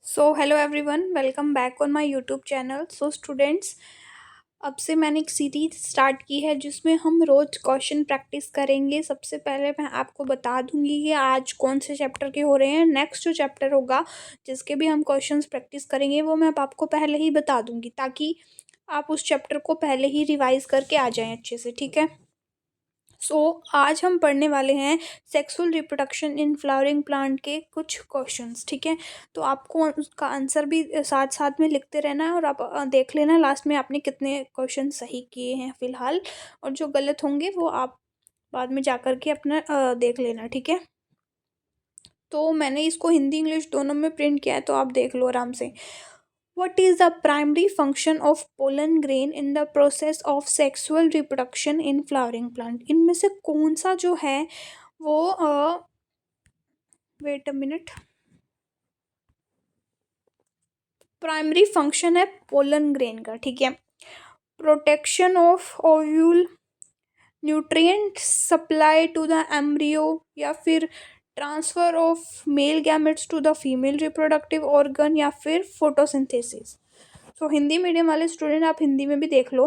So hello everyone, welcome back on my YouTube channel. So students, अब से मैंने एक सीरीज स्टार्ट की है जिसमें हम रोज़ क्वेश्चन प्रैक्टिस करेंगे। सबसे पहले मैं आपको बता दूंगी कि आज कौन से चैप्टर के हो रहे हैं। नेक्स्ट जो चैप्टर होगा जिसके भी हम क्वेश्चंस प्रैक्टिस करेंगे वो मैं आपको पहले ही बता दूंगी, ताकि आप उस चैप्टर को पहले ही रिवाइज करके आ जाएं अच्छे से। ठीक है। आज हम पढ़ने वाले हैं सेक्सुअल रिप्रोडक्शन इन फ्लावरिंग प्लांट के कुछ क्वेश्चंस। ठीक है। तो आपको उसका आंसर भी साथ साथ में लिखते रहना है और आप देख लेना लास्ट में आपने कितने क्वेश्चन सही किए हैं फ़िलहाल, और जो गलत होंगे वो आप बाद में जा कर के अपना देख लेना। ठीक है। तो मैंने इसको हिंदी इंग्लिश दोनों में प्रिंट किया है, तो आप देख लो आराम से। What is the primary function of pollen grain in the process of sexual reproduction in flowering plant? इनमें से कौन सा जो है वो wait a minute, primary function है पोलन ग्रेन का। ठीक है। Protection of ovule, nutrient supply to the embryo, या फिर transfer of male gametes to the female reproductive organ, या फिर फोटोसिंथेसिस। तो हिंदी मीडियम वाले स्टूडेंट आप हिंदी में भी देख लो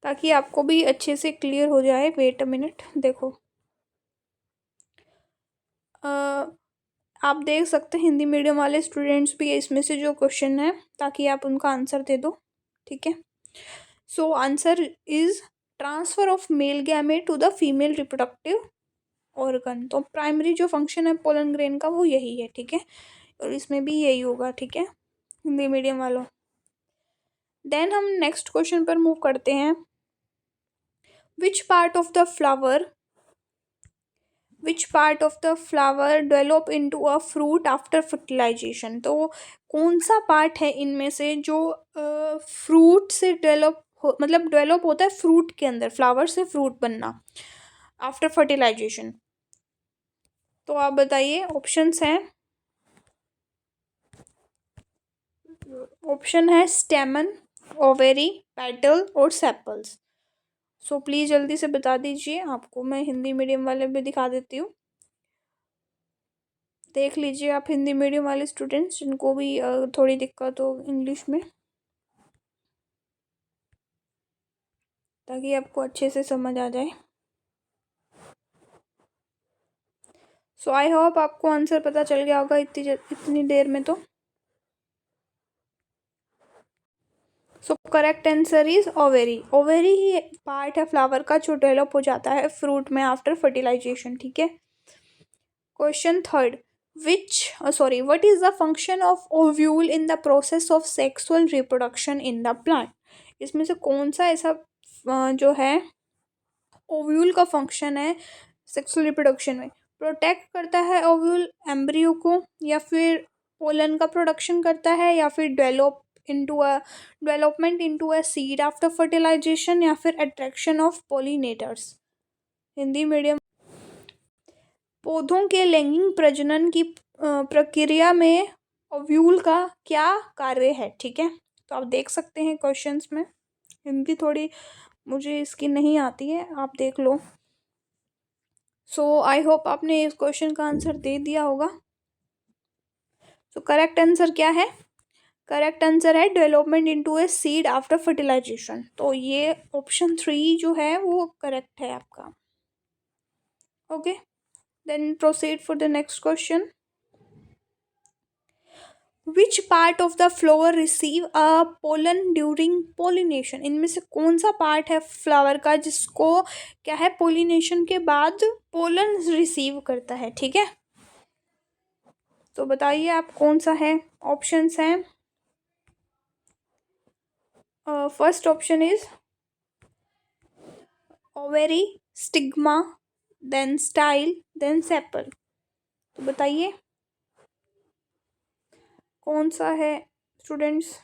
ताकि आपको भी अच्छे से क्लियर हो जाए। वेट अ मिनट, देखो आप देख सकते हैं हिंदी मीडियम वाले स्टूडेंट्स भी इसमें से जो क्वेश्चन है, ताकि आप उनका आंसर दे दो। ठीक है। So answer is transfer of male gamete to the female reproductive organ. तो प्राइमरी जो फंक्शन है पोलन ग्रेन का वो यही है। ठीक है। और इसमें भी यही होगा। ठीक है, हिंदी मीडियम वालों। देन हम नेक्स्ट क्वेश्चन पर मूव करते हैं। Which part of the flower develop into a fruit after fertilisation. तो कौन सा पार्ट है इनमें से जो फ्रूट से डेवलप होता है फ्रूट के अंदर, फ्लावर से फ्रूट बनना आफ्टर फर्टिलाइजेशन। तो आप बताइए, ऑप्शंस हैं। ऑप्शन है स्टेमन, ओवेरी, पेटल और सेपल्स। सो प्लीज़ जल्दी से बता दीजिए। आपको मैं हिंदी मीडियम वाले भी दिखा देती हूँ, देख लीजिए आप हिंदी मीडियम वाले स्टूडेंट्स जिनको भी थोड़ी दिक्कत हो इंग्लिश में, ताकि आपको अच्छे से समझ आ जाए। सो आई होप आपको आंसर पता चल गया होगा इतनी देर में। तो सो correct answer is ovary. Ovary he part है फ्लावर का जो डेवलप हो जाता है फ्रूट में आफ्टर फर्टिलाइजेशन। ठीक है। Question third, what is the function of ovule in the process of sexual reproduction in the plant? इसमें से कौन सा ऐसा जो है ओव्यूल का फंक्शन है सेक्सुअल रिप्रोडक्शन में? प्रोटेक्ट करता है ओव्यूल एम्ब्रियो को, या फिर पोलन का प्रोडक्शन करता है, या फिर development into a seed after fertilisation, या फिर attraction of pollinators. Hindi medium. पौधों के लैंगिक प्रजनन की प्रक्रिया में ओव्यूल का क्या कार्य है? ठीक है। तो आप देख सकते हैं क्वेश्चंस में, हिंदी थोड़ी मुझे इसकी नहीं आती है, आप देख लो। सो आई होप आपने इस क्वेश्चन का आंसर दे दिया होगा। सो करेक्ट आंसर क्या है? करेक्ट आंसर है development into a seed after fertilisation. तो ये ऑप्शन 3 जो है वो करेक्ट है आपका। Okay, then proceed for the next question. Which part of the flower receive a pollen during pollination? इनमें से कौन सा पार्ट है फ्लावर का जिसको क्या है पोलिनेशन के बाद पोलन रिसीव करता है? ठीक है। तो बताइए आप कौन सा है। ऑप्शंस हैं। First option is ovary, stigma, then style, then sepal. तो बताइए कौन सा है स्टूडेंट्स।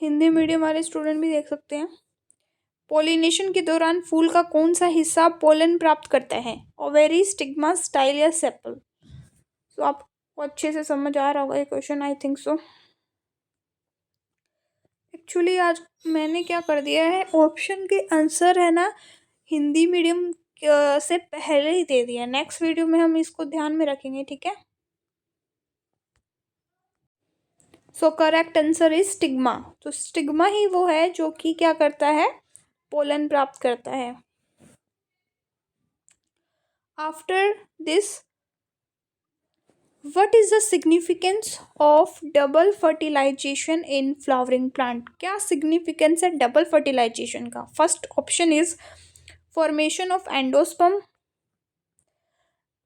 हिंदी मीडियम वाले स्टूडेंट भी देख सकते हैं। पोलिनेशन के दौरान फूल का कौन सा हिस्सा पोलन प्राप्त करता है? ओवेरी, स्टिग्मा, स्टाइल, या सेपल। तो आपको अच्छे से समझ आ रहा होगा ये question, I think so. Actually आज मैंने क्या कर दिया है, ऑप्शन के आंसर है ना हिंदी मीडियम से पहले ही दे दिया, नेक्स्ट वीडियो में हम इसको ध्यान में रखेंगे, ठीक है। सो करेक्ट आंसर इज स्टिग्मा। तो स्टिग्मा ही वो है जो कि क्या करता है, पोलन प्राप्त करता है। After this, what is the significance of double fertilisation in flowering plant? क्या सिग्निफिकेंस है डबल फर्टिलाइजेशन का? First option is formation of endosperm,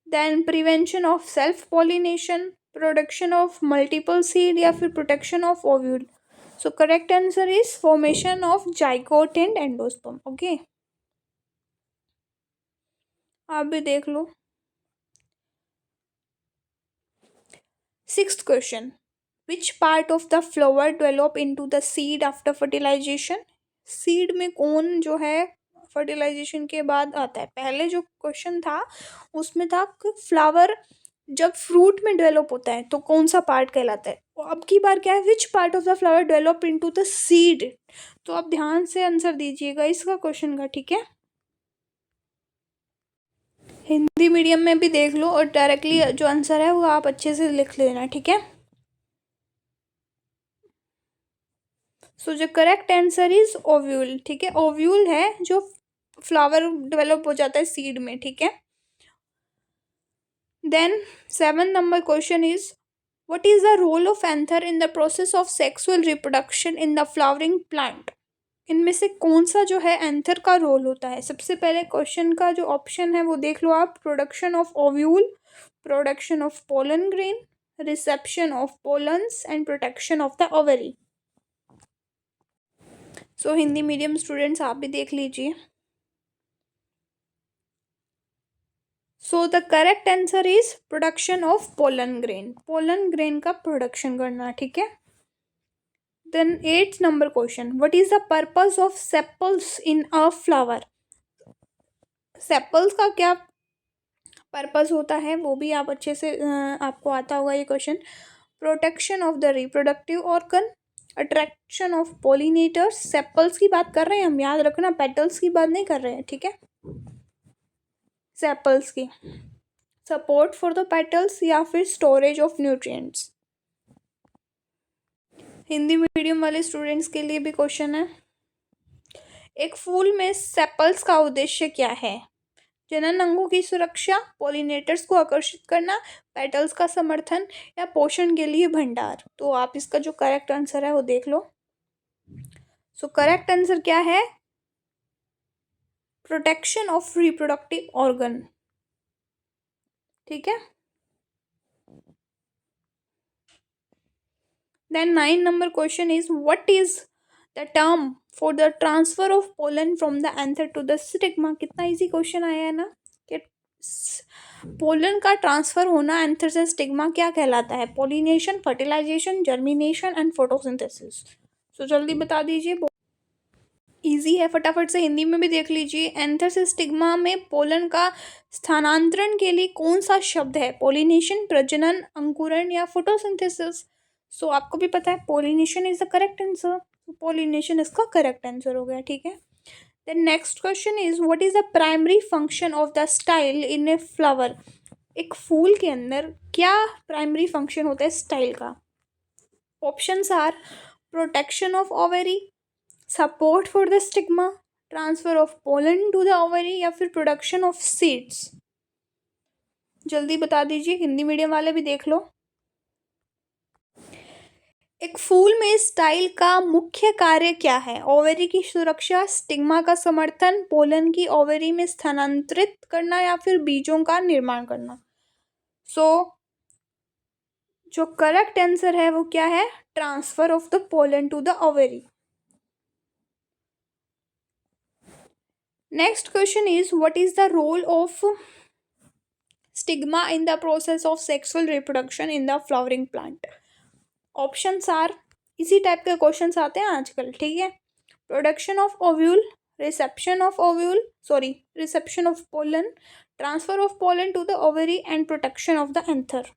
then prevention of self pollination, production of multiple seed, या फिर protection of ovule. So correct answer is formation of zygote and endosperm. Okay, आप भी देख लो। Sixth question, which part of the flower develop into the seed after fertilisation? Seed में कौन जो है फर्टिलाइजेशन के बाद आता है? पहले जो क्वेश्चन था उसमें था कि फ्लावर जब फ्रूट में डेवलप होता है तो कौन सा पार्ट कहलाता है, और अब की बार क्या है, विच part of the flower develop into the seed? तो आप ध्यान से आंसर दीजिएगा इसका क्वेश्चन का, ठीक है। हिंदी मीडियम में भी देख लो और डायरेक्टली जो आंसर है वो आप अच्छे से लिख लेना, ठीक है। सो जो करेक्ट आंसर इज ओव्यूल, ठीक है। ओव्यूल है जो फ्लावर डेवलप हो जाता है सीड में, ठीक है। Then 7 number question is, what is the role of anther in the process of sexual reproduction in the flowering plant? इनमें से कौन सा जो है एंथर का रोल होता है? सबसे पहले क्वेश्चन का जो ऑप्शन है वो देख लो आप, production of ovule, production of pollen grain, reception of pollens and protection of the ovary. So Hindi medium students आप भी देख लीजिए। So the correct answer is production of pollen grain, pollen grain का प्रोडक्शन करना, ठीक है। Then 8th number question, what is the purpose of sepals in a flower? Sepals का क्या पर्पस होता है वो भी आप अच्छे से आपको आता होगा ये question. Protection of the reproductive organ, attraction of pollinators. Sepals की बात कर रहे हैं हम, याद रखना, पेटल्स की बात नहीं कर रहे हैं, ठीक है, सेपल्स की। सपोर्ट फॉर द पेटल्स या फिर storage of nutrients. Hindi medium वाले स्टूडेंट्स के लिए भी क्वेश्चन है, एक फूल में सेपल्स का उद्देश्य क्या है? जनन अंगों की सुरक्षा, पोलिनेटर्स को आकर्षित करना, पेटल्स का समर्थन, या पोषण के लिए भंडार। तो आप इसका जो करेक्ट आंसर है वो देख लो। सो करेक्ट आंसर क्या है, प्रोटेक्शन ऑफ रिप्रोडक्टिव ऑर्गन, ठीक है। Then 9 number question is, what is the term for the transfer of pollen from the anther to the stigma? कितना इजी क्वेश्चन आया है ना, कि पोलन का ट्रांसफर होना एंथर से स्टिग्मा क्या कहलाता है? Pollination, fertilisation, germination and photosynthesis. So जल्दी बता दीजिए, इजी है, फटाफट से हिंदी में भी देख लीजिए। एंथर से स्टिग्मा में पोलन का स्थानांतरण के लिए कौन सा शब्द है? पोलिनेशन, प्रजनन, अंकुरण, या फोटोसिंथेसिस। सो आपको भी पता है pollination is the correct answer, pollination इसका करेक्ट आंसर हो गया, ठीक है। Then next question is, what is the primary function of the style in a flower? एक फूल के अंदर क्या प्राइमरी फंक्शन होता है स्टाइल का? Options are protection of ovary, support for the stigma, transfer of pollen to the ovary, या फिर प्रोडक्शन ऑफ सीड्स। जल्दी बता दीजिए, हिंदी मीडियम वाले भी देख लो। एक फूल में स्टाइल का मुख्य कार्य क्या है? ओवरी की सुरक्षा, स्टिग्मा का समर्थन, पोलन की ओवरी में स्थानांतरित करना, या फिर बीजों का निर्माण करना। सो जो करेक्ट आंसर है वो क्या है? Transfer of the pollen to the ovary. Next question is, what is the role of stigma in the process of sexual reproduction in the flowering plant? Options are, इसी टाइप के questions आते हैं आजकल, ठीक है। Production of ovule, reception of pollen, transfer of pollen to the ovary, and protection of the anther.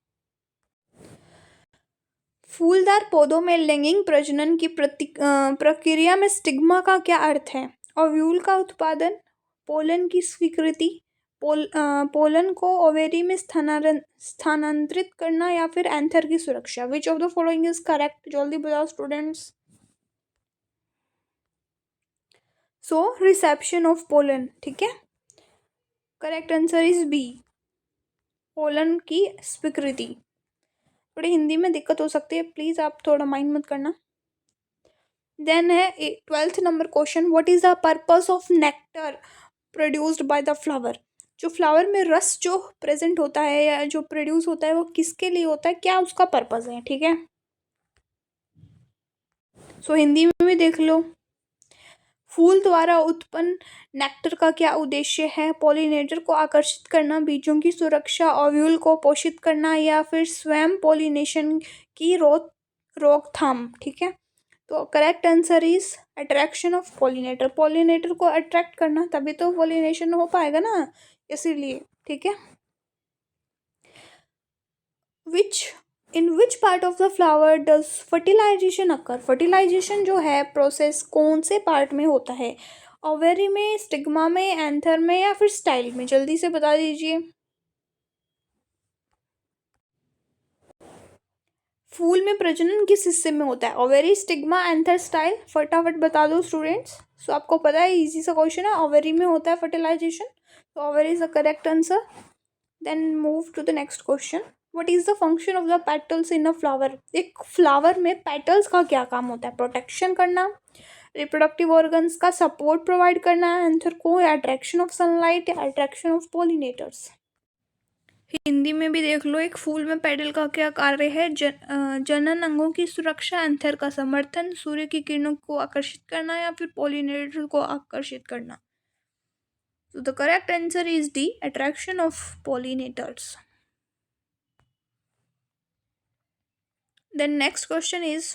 फूलदार पौधों में लैंगिक प्रजनन की प्रक्रिया में स्टिग्मा का क्या अर्थ है? ओव्यूल का उत्पादन, पोलन की स्वीकृति, पोलन को ओवेरी में स्थानांतरित करना या फिर एंथर की सुरक्षा। Which of the following is correct? जल्दी बताओ students. So reception of pollen, ठीक है। Correct answer is B, pollen की स्वीकृति। थोड़ी हिंदी में दिक्कत हो सकती है, प्लीज आप थोड़ा माइंड मत करना। देन है 12th number question, what is the purpose of nectar produced by the flower? जो फ्लावर में रस जो प्रेजेंट होता है या जो प्रोड्यूस होता है वो किसके लिए होता है, क्या उसका पर्पस है, ठीक है। सो हिंदी में भी देख लो। फूल द्वारा उत्पन्न नेक्टर का क्या उद्देश्य है? पॉलिनेटर को आकर्षित करना, बीजों की सुरक्षा, ओव्यूल को पोषित करना या फिर स्वयं पॉलिनेशन की रोकथाम, ठीक है। तो correct answer is attraction of pollinator. Pollinator को अट्रैक्ट करना, तभी तो पॉलिनेशन हो पाएगा ना, इसीलिए, ठीक है। In which part of the flower does fertilisation occur? Fertilisation जो है प्रोसेस कौन से पार्ट में होता है? ओवेरी में, स्टिग्मा में, एंथर में या फिर स्टाइल में? जल्दी से बता दीजिए। फूल में प्रजनन किस हिस्से में होता है? Ovary, stigma, anther, style? फटाफट बता दो स्टूडेंट्स। सो आपको पता है, इजी सा क्वेश्चन है, ओवेरी में होता है फर्टिलाइजेशन, तो ovary is the correct answer. Then move to the next question, what is the function of the petals in a flower? एक फ्लावर में पेटल्स का क्या काम होता है? प्रोटेक्शन करना, रिप्रोडक्टिव ऑर्गन्स का सपोर्ट प्रोवाइड करना, आंसर को अट्रैक्शन ऑफ सनलाइट या अट्रैक्शन ऑफ पॉलिनेटर्स? हिंदी में भी देख लो। एक फूल में पेडल का क्या कार्य है? जनन अंगों की सुरक्षा, एंथर का समर्थन, सूर्य की किरणों को आकर्षित करना या फिर पॉलिनेटर को आकर्षित करना। So the correct answer is D, attraction of pollinators. Then next question is,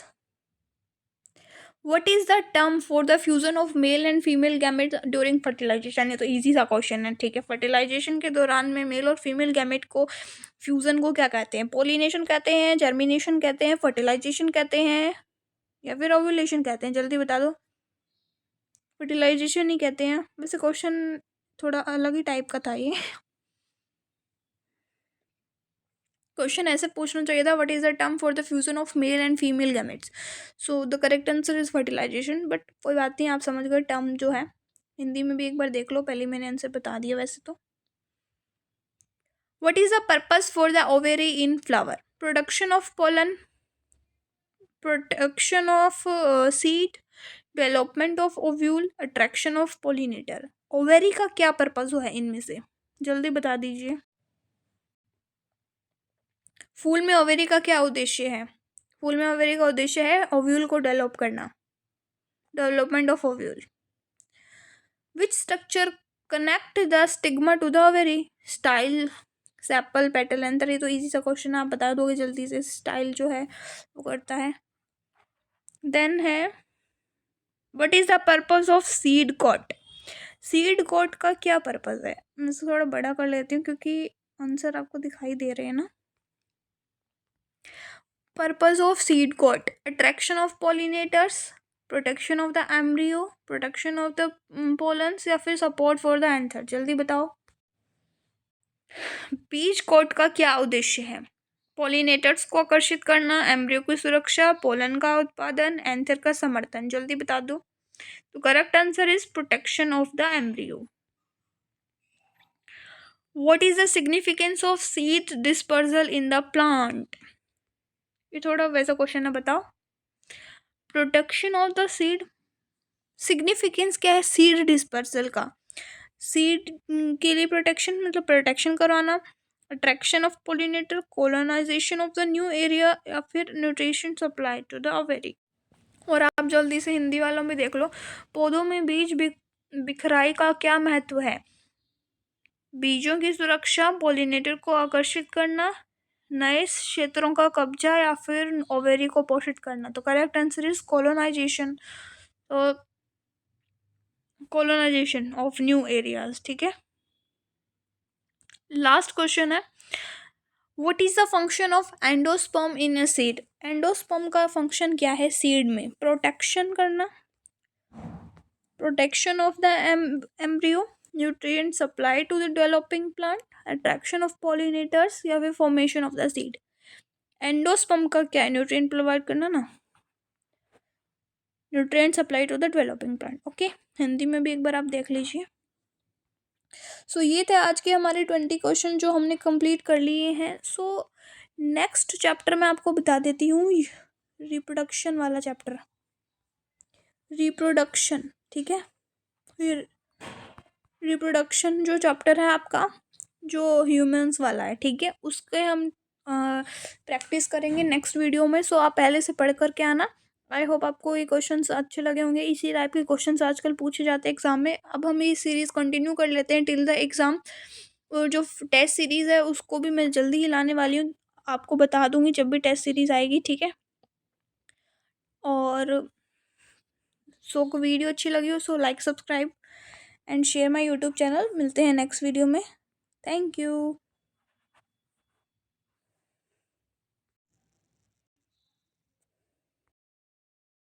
what is the term for the fusion of male and female gametes during fertilization? ये तो easy सा क्वेश्चन है, ठीक है। फर्टिलाइजेशन के दौरान में मेल और फीमेल गैमेट को फ्यूजन को क्या कहते हैं? पोलिनेशन कहते हैं, जर्मिनेशन कहते हैं, फर्टिलाइजेशन कहते हैं या फिर ओव्यूलेशन कहते हैं? जल्दी बता दो। फर्टिलाइजेशन ही कहते हैं। वैसे क्वेश्चन थोड़ा अलग ही टाइप का था ये। क्वेश्चन ऐसे पूछना चाहिए था, what is the term for the fusion of male and female gametes? So the correct answer is fertilisation, but कोई बात नहीं, आप समझ गए टर्म जो है। हिंदी में भी एक बार देख लो, पहले मैंने आंसर बता दिया वैसे तो। What is the purpose for the ovary in flower? Production of pollen, protection of seed, development of ovule, attraction of pollinator. Ovary का क्या पर्पस है इनमें से? जल्दी बता दीजिए। फूल में ओवेरी का क्या उद्देश्य है? फूल में ओवेरी का उद्देश्य है ओव्यूल को डेवलप करना, development of ovule. Which structure connect the stigma to the ovary? Style, sepal, petal, anther? ये तो इजी सा क्वेश्चन, आप बता दोगे जल्दी से। स्टाइल जो है वो करता है। देन है, what is the purpose of seed coat? Seed coat का क्या पर्पस है? मैं इसको थोड़ा बड़ा कर लेती हूँ क्योंकि आंसर आपको दिखाई दे रहे हैं ना। Purpose of seed coat: attraction of pollinators, protection of the embryo, protection of the pollens या फिर support for the anther? जल्दी बताओ। बीज कोट का क्या उद्देश्य है? पॉलिनेटर्स को आकर्षित करना, एम्ब्रियो की सुरक्षा, पोलन का उत्पादन, एंथर का समर्थन? जल्दी बता दो। तो correct answer is protection of the embryo. What is the significance of seed dispersal in the plant? ये थोड़ा वैसा क्वेश्चन है, बताओ। Protection of the seed, significance क्या है सीड डिस्पर्सल का? सीड के लिए प्रोटेक्शन, मतलब प्रोटेक्शन करवाना, attraction of pollinator, colonisation of the new area या फिर nutrition supply to the ovary? और आप जल्दी से हिंदी वालों में देख लो। पौधों में बीज बिखराई का क्या महत्व है? बीजों की सुरक्षा, पोलिनेटर को आकर्षित करना, नए क्षेत्रों का कब्जा या फिर ओवेरी को पोषित करना? तो correct answer is colonisation, colonisation of new areas, ठीक है। लास्ट क्वेश्चन है, what is the function of endosperm in a seed? Endosperm का फंक्शन क्या है सीड में? प्रोटेक्शन करना, protection of the embryo, nutrient supply to the developing plant, attraction of pollinators या फिर formation of the seed. Endosperm का क्या है? न्यूट्रिएंट प्रोवाइड करना ना, nutrient supply to the developing plant. Okay, Hindi में भी एक बार आप देख लीजिए। सो ये थे आज के हमारे 20 क्वेश्चन जो हमने कंप्लीट कर लिए हैं। सो नेक्स्ट चैप्टर मैं आपको बता देती हूँ, रिप्रोडक्शन वाला चैप्टर, रिप्रोडक्शन, ठीक है। फिर रिप्रोडक्शन जो चैप्टर है आपका, जो ह्यूमंस वाला है, ठीक है, उसके हम प्रैक्टिस करेंगे नेक्स्ट वीडियो में। सो आप पहले से पढ़ कर के आना। आई होप आपको ये क्वेश्चंस अच्छे लगे होंगे। इसी टाइप के क्वेश्चंस आजकल पूछे जाते हैं एग्जाम में। अब हम ये सीरीज़ कंटिन्यू कर लेते हैं टिल द एग्ज़ाम। जो टेस्ट सीरीज़ है उसको भी मैं जल्दी ही लाने वाली हूँ, आपको बता दूंगी जब भी टेस्ट सीरीज़ आएगी, ठीक है। और सो को वीडियो अच्छी लगी हो so like, subscribe and share my YouTube channel. मिलते हैं नेक्स्ट वीडियो में। Thank you.